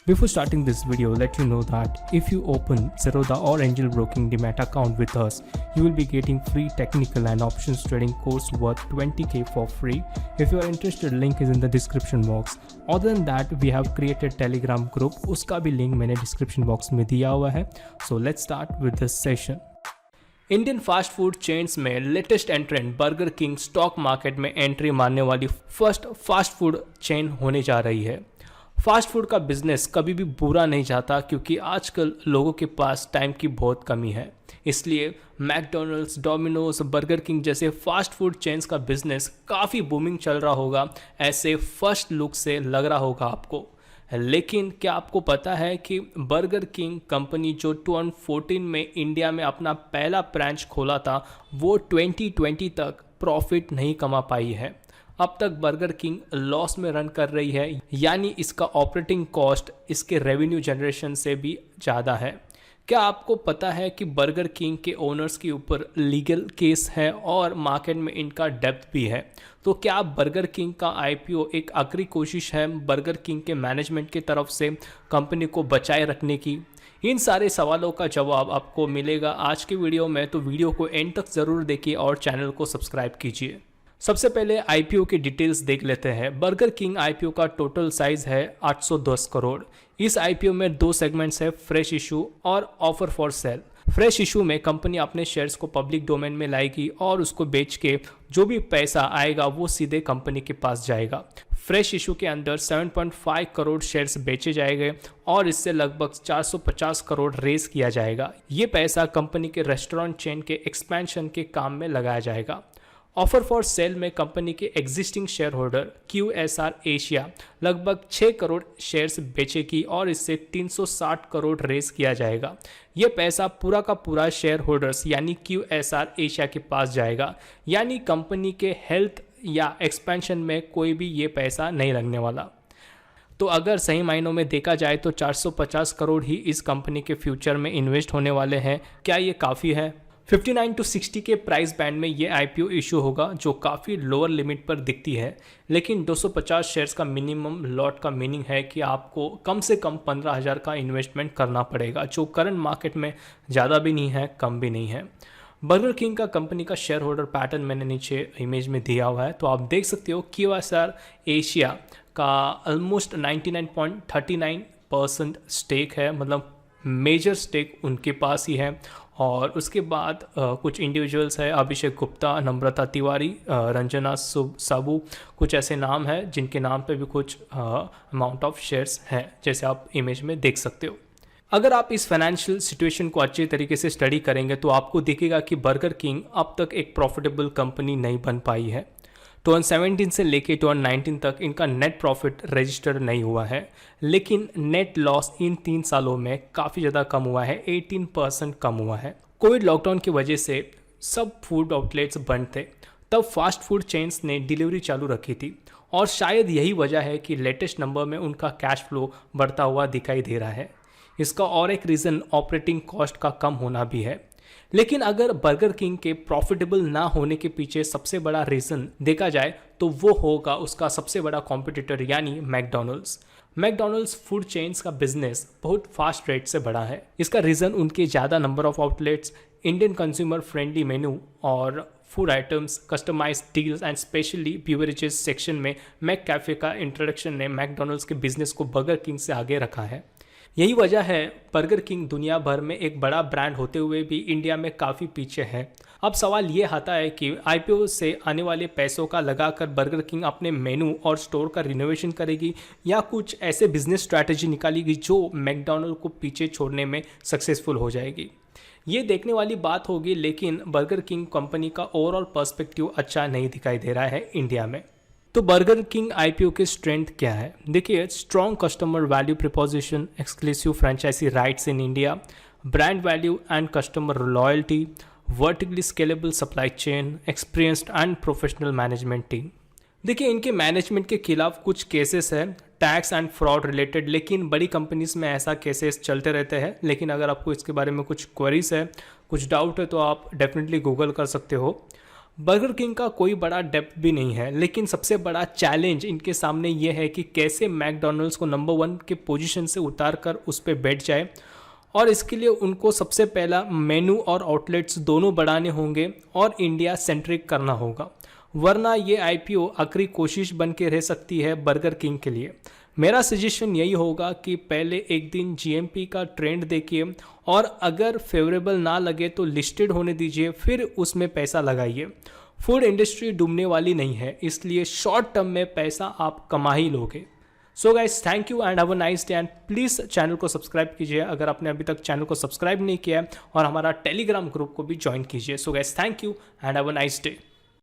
Before starting this video, let you know that if you open Zerodha or Angel Broking Demat account with us, you will be getting free technical and options trading course worth 20k for free. If you are interested, link is in the description box. Other than that, we have created Telegram group, उसका भी link मैंने description box में दिया हुआ है. So let's start with this session. Indian fast food chains में latest entrant Burger King stock market में entry मारने वाली फर्स्ट फास्ट फूड चेन होने जा रही है. फास्ट फूड का बिजनेस कभी भी बुरा नहीं जाता क्योंकि आजकल लोगों के पास टाइम की बहुत कमी है. इसलिए मैकडॉनल्ड्स, डोमिनोज, बर्गर किंग जैसे फास्ट फूड चेन्स का बिजनेस काफ़ी बूमिंग चल रहा होगा, ऐसे फर्स्ट लुक से लग रहा होगा आपको. लेकिन क्या आपको पता है कि बर्गर किंग कंपनी जो 2014 में इंडिया में अपना पहला ब्रांच खोला था, वो 2020 तक प्रॉफिट नहीं कमा पाई है. अब तक बर्गर किंग लॉस में रन कर रही है, यानी इसका ऑपरेटिंग कॉस्ट इसके रेवेन्यू जनरेशन से भी ज़्यादा है. क्या आपको पता है कि बर्गर किंग के ओनर्स के ऊपर लीगल केस है और मार्केट में इनका डेप्थ भी है? तो क्या बर्गर किंग का आईपीओ एक आखिरी कोशिश है बर्गर किंग के मैनेजमेंट की तरफ से कंपनी को बचाए रखने की? इन सारे सवालों का जवाब आपको मिलेगा आज के वीडियो में, तो वीडियो को एंड तक ज़रूर देखिए और चैनल को सब्सक्राइब कीजिए. सबसे पहले आईपीओ की डिटेल्स देख लेते हैं. बर्गर किंग आईपीओ का टोटल साइज है 810 करोड़. इस आईपीओ में दो सेगमेंट्स है, फ्रेश इशू और offer for sale. Fresh issue में कंपनी अपने शेयर्स को पब्लिक डोमेन में लाएगी और उसको बेच के जो भी पैसा आएगा वो सीधे कंपनी के पास जाएगा. फ्रेश इशू के अंदर 7.5 करोड़ शेयर्स बेचे जाएंगे और इससे लगभग 450 करोड़ रेज किया जाएगा. ये पैसा कंपनी के रेस्टोरेंट चेन के एक्सपेंशन के काम में लगाया जाएगा. ऑफर फॉर सेल में कंपनी के existing share holder QSR Asia लगभग 6 करोड़ शेयर्स बेचेगी और इससे 360 करोड़ रेज किया जाएगा. ये पैसा पूरा का पूरा शेयर होल्डर्स यानी QSR एशिया के पास जाएगा, यानी कंपनी के हेल्थ या एक्सपेंशन में कोई भी ये पैसा नहीं लगने वाला. तो अगर सही मायनों में देखा जाए तो 450 करोड़ ही इस कंपनी के फ्यूचर में इन्वेस्ट होने वाले हैं. क्या ये काफ़ी है? 59 to 60 के प्राइस बैंड में ये आईपीओ इशू होगा, जो काफ़ी लोअर लिमिट पर दिखती है. लेकिन 250 शेयर्स का मिनिमम लॉट का मीनिंग है कि आपको कम से कम 15,000 का इन्वेस्टमेंट करना पड़ेगा, जो करंट मार्केट में ज़्यादा भी नहीं है, कम भी नहीं है. बर्गर किंग का कंपनी का शेयर होल्डर पैटर्न मैंने नीचे इमेज में दिया हुआ है, तो आप देख सकते हो. QSR एशिया का ऑलमोस्ट 99.39% स्टेक है, मतलब मेजर स्टेक उनके पास ही है. और उसके बाद कुछ इंडिविजुअल्स है, अभिषेक गुप्ता, नम्रता तिवारी, रंजना साबू, कुछ ऐसे नाम है जिनके नाम पे भी कुछ अमाउंट ऑफ शेयर्स हैं, जैसे आप इमेज में देख सकते हो. अगर आप इस फाइनेंशियल सिचुएशन को अच्छे तरीके से स्टडी करेंगे तो आपको दिखेगा कि बर्गर किंग अब तक एक प्रॉफिटेबल कंपनी नहीं बन पाई है. 2017 से लेके 2019 तक इनका नेट प्रॉफिट रजिस्टर नहीं हुआ है, लेकिन नेट लॉस इन 3 सालों में काफ़ी ज़्यादा कम हुआ है, 18% कम हुआ है. कोविड लॉकडाउन की वजह से सब फूड आउटलेट्स बंद थे, तब फास्ट फूड चेन्स ने डिलीवरी चालू रखी थी और शायद यही वजह है कि लेटेस्ट नंबर में उनका कैश फ्लो बढ़ता हुआ दिखाई दे रहा है. इसका और एक रीज़न ऑपरेटिंग कॉस्ट का कम होना भी है. लेकिन अगर बर्गर किंग के प्रॉफिटेबल ना होने के पीछे सबसे बड़ा रीज़न देखा जाए तो वो होगा उसका सबसे बड़ा कॉम्पिटिटर यानी मैकडॉनल्ड्स. मैकडॉनल्ड्स फूड चेन्स का बिजनेस बहुत फास्ट रेट से बढ़ा है. इसका रीज़न उनके ज़्यादा number of outlets, Indian consumer friendly menu और food items, customised deals and specially beverages section में मैक कैफे का इंट्रोडक्शन ने मैकडॉनल्ड्स के बिजनेस को बर्गर किंग से आगे रखा है. यही वजह है बर्गर किंग दुनिया भर में एक बड़ा ब्रांड होते हुए भी इंडिया में काफ़ी पीछे है. अब सवाल ये आता है कि आईपीओ से आने वाले पैसों का लगाकर बर्गर किंग अपने मेनू और स्टोर का रिनोवेशन करेगी या कुछ ऐसे बिजनेस स्ट्रैटेजी निकालेगी जो मैकडॉनल्ड को पीछे छोड़ने में सक्सेसफुल हो जाएगी. ये देखने वाली बात होगी, लेकिन बर्गर किंग कंपनी का ओवरऑल पर्सपेक्टिव अच्छा नहीं दिखाई दे रहा है इंडिया में. तो बर्गर किंग आईपीओ की स्ट्रेंथ क्या है? देखिए, strong customer value proposition, exclusive franchisee rights in India, brand value and customer loyalty, vertically scalable supply chain, experienced and professional management team. देखिए, इनके मैनेजमेंट के खिलाफ कुछ केसेस हैं टैक्स एंड फ्रॉड रिलेटेड, लेकिन बड़ी कंपनीज में ऐसा केसेस चलते रहते हैं. लेकिन अगर आपको इसके बारे में कुछ क्वेरीज है, कुछ डाउट है, तो आप डेफिनेटली गूगल कर सकते हो. बर्गर किंग का कोई बड़ा डेप्थ भी नहीं है, लेकिन सबसे बड़ा चैलेंज इनके सामने ये है कि कैसे मैकडोनल्ड्स को नंबर 1 के पोजीशन से उतार कर उस पर बैठ जाए। और इसके लिए उनको सबसे पहला मेनू और आउटलेट्स दोनों बढ़ाने होंगे और इंडिया सेंट्रिक करना होगा, वरना ये आईपीओ आखिरी कोशिश बन के रह सकती है बर्गर किंग के लिए। मेरा सजेशन यही होगा कि पहले एक दिन जीएमपी का ट्रेंड देखिए और अगर फेवरेबल ना लगे तो लिस्टेड होने दीजिए, फिर उसमें पैसा लगाइए। फूड इंडस्ट्री डूबने वाली नहीं है, इसलिए शॉर्ट टर्म में पैसा आप कमा ही लोगे। So guys, thank you and have a nice day, and please channel को सब्सक्राइब कीजिए अगर आपने अभी तक चैनल को सब्सक्राइब नहीं किया है, और हमारा टेलीग्राम ग्रुप को भी ज्वाइन कीजिए। So guys, thank you and have a nice day.